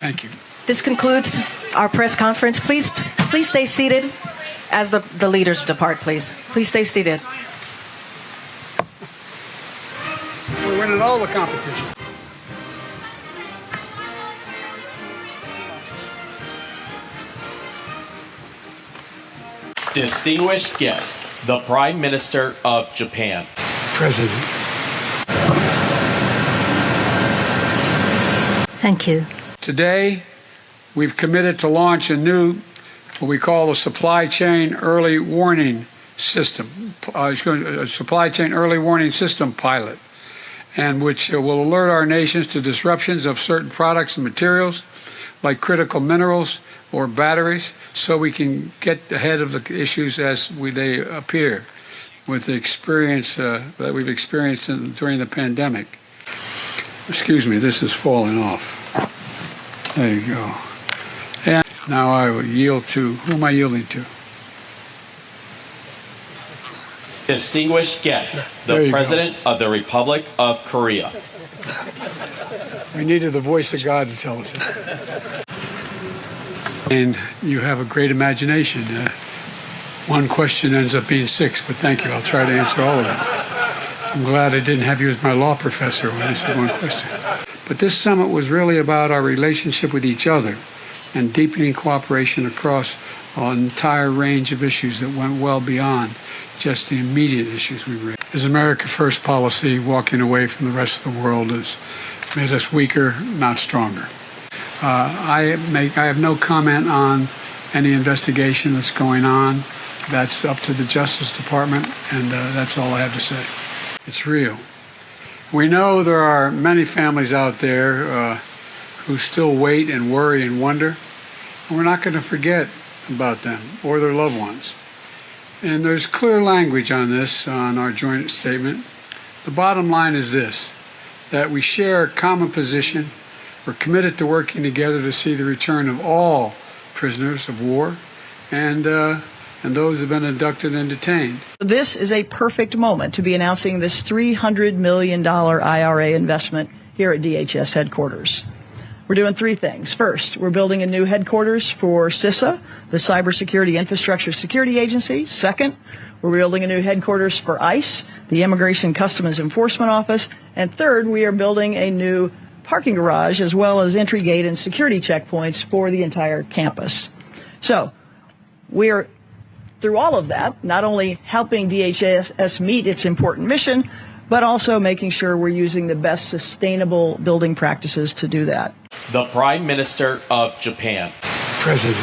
Thank you. This concludes our press conference. Please stay seated as the leaders depart, please. Please stay seated. We're winning all the competition. Distinguished guests, the Prime Minister of Japan. President. Thank you. Today, we've committed to launch a new, what we call a supply chain early warning system, a supply chain early warning system pilot, and which will alert our nations to disruptions of certain products and materials like critical minerals or batteries, so we can get ahead of the issues as they appear with the experience that we've experienced during the pandemic. Excuse me, this is falling off. There you go. And now I will yield to, who am I yielding to? Distinguished guests, the President of the Republic of Korea. We needed the voice of God to tell us that. And you have a great imagination. One question ends up being six, but thank you. I'll try to answer all of them. I'm glad I didn't have you as my law professor when I said one question. But this summit was really about our relationship with each other and deepening cooperation across an entire range of issues that went well beyond just the immediate issues we raised. As America First policy, walking away from the rest of the world has made us weaker, not stronger. I have no comment on any investigation that's going on. That's up to the Justice Department, and that's all I have to say. It's real. We know there are many families out there who still wait and worry and wonder, and we're not going to forget about them or their loved ones. And there's clear language on this on our joint statement. The bottom line is this, that we share a common position. We're committed to working together to see the return of all prisoners of war and those who have been abducted and detained. This is a perfect moment to be announcing this $300 million IRA investment here at DHS headquarters. We're doing three things. First, we're building a new headquarters for CISA, the Cybersecurity Infrastructure Security Agency. Second, we're building a new headquarters for ICE, the Immigration Customs Enforcement Office. And third, we are building a new parking garage as well as entry gate and security checkpoints for the entire campus. So we are, through all of that, not only helping DHS meet its important mission, but also making sure we're using the best sustainable building practices to do that. The Prime Minister of Japan. President.